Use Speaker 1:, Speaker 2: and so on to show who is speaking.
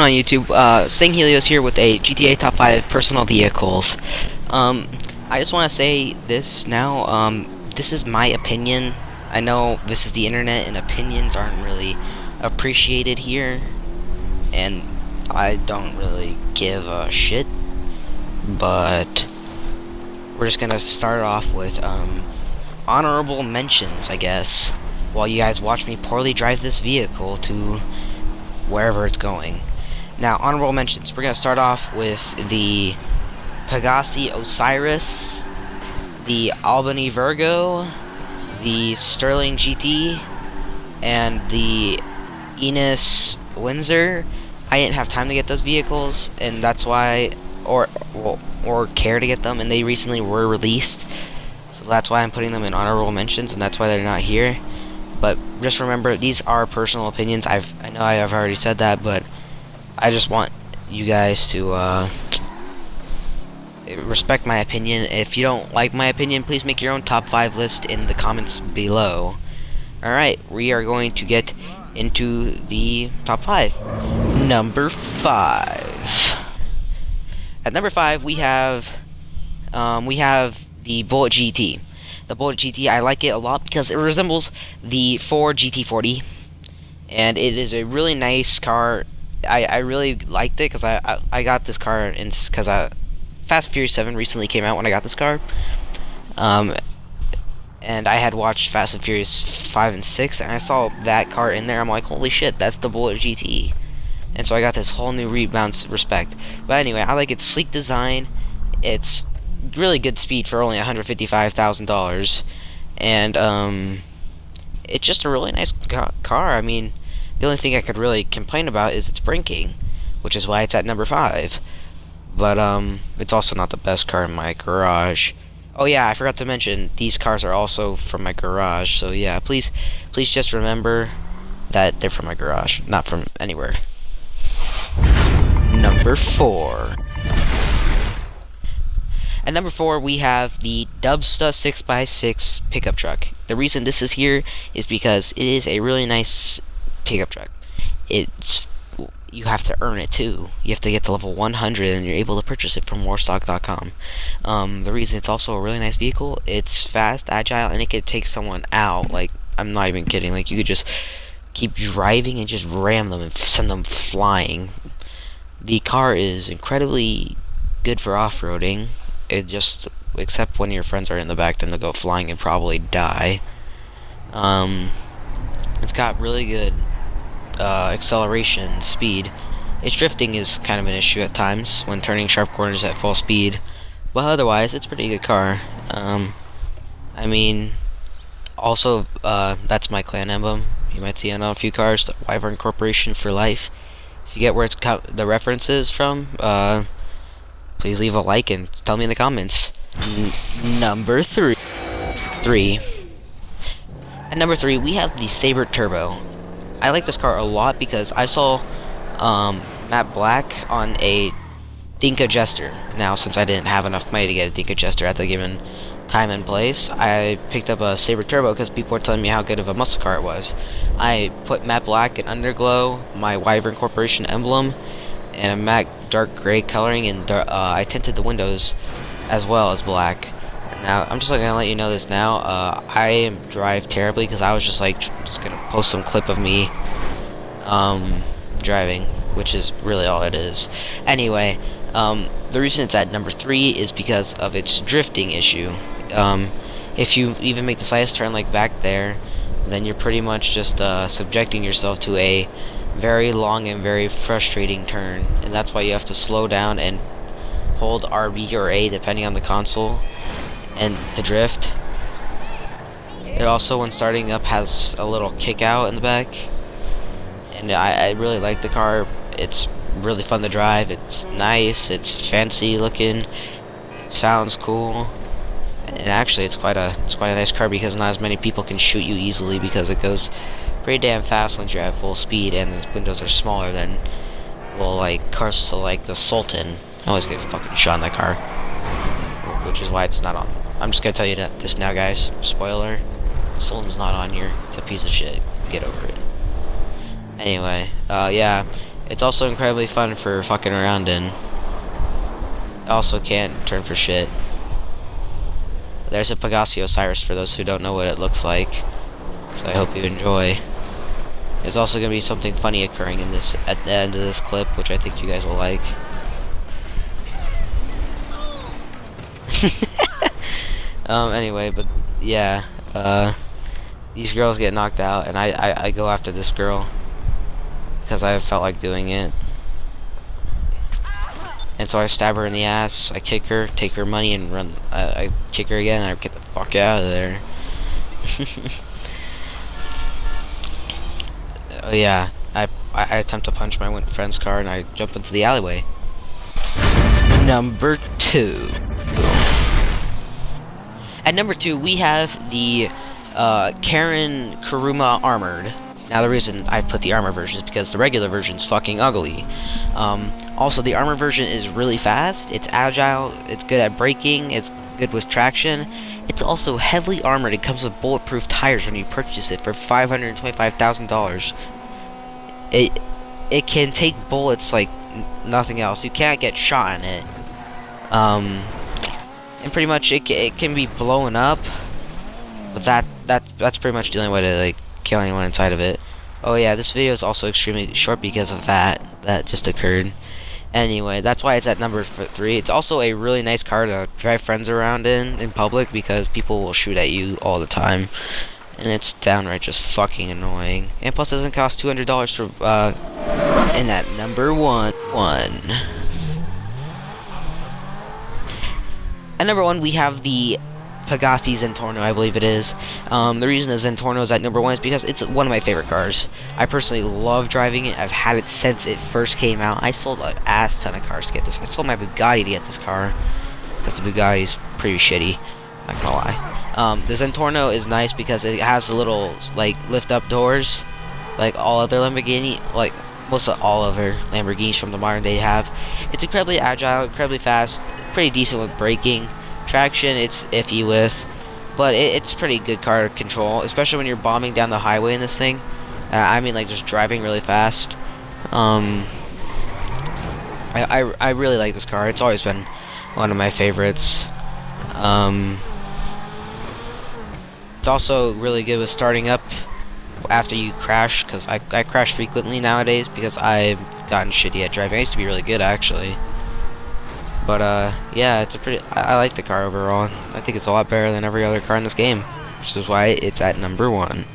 Speaker 1: on YouTube? Sing Helios here with a GTA Top 5 personal vehicles. I just want to say this now. This is my opinion. I know this is the internet and opinions aren't really appreciated here, and I don't really give a shit, but we're just gonna start off with honorable mentions, I guess, while you guys watch me poorly drive this vehicle to wherever it's going. Now, honorable mentions. We're gonna start off with the Pegassi Osiris, the Albany Virgo, the Sterling GT, and the Enos Windsor. I didn't have time to get those vehicles, and that's why, or care to get them, and they recently were released, so that's why I'm putting them in honorable mentions, and that's why they're not here. But just remember, these are personal opinions. I know I have already said that, but I just want you guys to respect my opinion. If you don't like my opinion, please make your own top 5 list in the comments below. Alright, we are going to get into the top 5. Number 5. At number 5, we have the Bullet GT. The Bullet GT, I like it a lot because it resembles the Ford GT40, and it is a really nice car. I really liked it because I got this car because Fast and Furious 7 recently came out when I got this car, and I had watched Fast and Furious 5 and 6, and I saw that car in there. I'm like, holy shit, that's the Bullet GT. And so I got this whole new rebound respect. But anyway, I like its sleek design. It's really good speed for only $155,000, and it's just a really nice car. I mean, the only thing I could really complain about is its braking, which is why it's at number 5. But it's also not the best car in my garage. Oh yeah, I forgot to mention, these cars are also from my garage. So yeah, please just remember that they're from my garage, not from anywhere. Number 4. At number 4, we have the Dubsta 6x6 pickup truck. The reason this is here is because it is a really nice pickup truck. You have to earn it too. You have to get to level 100, and you're able to purchase it from warstock.com. The reason it's also a really nice vehicle, it's fast, agile, and it could take someone out. Like, I'm not even kidding. Like, you could just keep driving and just ram them and send them flying. The car is incredibly good for off-roading. It just, except when your friends are in the back, then they'll go flying and probably die. It's got really good acceleration, speed. Its drifting is kind of an issue at times when turning sharp corners at full speed, but otherwise, it's a pretty good car. I mean, also, that's my clan emblem. You might see it on a few cars, the Wyvern Corporation for life. If you get where the reference is from, please leave a like and tell me in the comments. Number 3. At number 3, we have the Sabre Turbo. I like this car a lot because I saw Matt Black on a Dinka Jester. Now, since I didn't have enough money to get a Dinka Jester at the given time and place, I picked up a Sabre Turbo because people were telling me how good of a muscle car it was. I put Matte Black and Underglow, my Wyvern Corporation emblem, and a matte dark gray coloring, and I tinted the windows as well as black. Now, I'm just gonna let you know this now. I drive terribly because I was just gonna post some clip of me driving, which is really all it is. Anyway, the reason it's at number 3 is because of its drifting issue. If you even make the slightest turn like back there, then you're pretty much just subjecting yourself to a very long and very frustrating turn, and that's why you have to slow down and hold RB or A depending on the console and to drift. It also, when starting up, has a little kick out in the back, and I really like the car. It's really fun to drive. It's nice, it's fancy looking, it sounds cool, and actually it's quite a nice car because not as many people can shoot you easily because it goes pretty damn fast once you're at full speed, and the windows are smaller than, well, like cars like the Sultan. I always get fucking shot in that car, which is why it's not on. I'm just gonna tell you this now, guys. Spoiler: Sultan's not on here. It's a piece of shit. Get over it. Anyway, yeah, It's also incredibly fun for fucking around in. Also can't turn for shit. There's a Pegasi Osiris for those who don't know what it looks like. So I hope you enjoy. There's also going to be something funny occurring in this at the end of this clip, which I think you guys will like. Anyway, but yeah, these girls get knocked out, and I go after this girl because I felt like doing it. And so I stab her in the ass, I kick her, take her money, and run. I kick her again, and I get the fuck out of there. Oh yeah, I attempt to punch my friend's car, and I jump into the alleyway. Number 2. At number 2, we have the Karen Kuruma Armored. Now, the reason I put the armor version is because the regular version is fucking ugly. Also, the armor version is really fast, it's agile, it's good at braking, it's good with traction. It's also heavily armored. It comes with bulletproof tires when you purchase it for $525,000. It can take bullets like nothing else. You can't get shot in it. And pretty much it can be blown up. But that's pretty much the only way to like kill anyone inside of it. Oh yeah, this video is also extremely short because of that just occurred. Anyway, that's why it's at number 3. It's also a really nice car to drive friends around in public because people will shoot at you all the time. And it's downright just fucking annoying. And plus it doesn't cost $200 for, and at number 1. At number 1, we have the Pegasi Zentorno, I believe it is. The reason the Zentorno is at number 1 is because it's one of my favorite cars. I personally love driving it. I've had it since it first came out. I sold an ass ton of cars to get this. I sold my Bugatti to get this car because the Bugatti is pretty shitty. Not gonna lie. The Zentorno is nice because it has the little like lift up doors, like all other Lamborghini, like most of all other Lamborghinis from the modern day have. It's incredibly agile, incredibly fast, pretty decent with braking. Traction, it's iffy with, but it's pretty good car control, especially when you're bombing down the highway in this thing. I mean, like just driving really fast. I really like this car. It's always been one of my favorites. It's also really good with starting up after you crash, because I crash frequently nowadays because I've gotten shitty at driving. I used to be really good actually. But, yeah, it's a pretty... I like the car overall. I think it's a lot better than every other car in this game, which is why it's at number 1.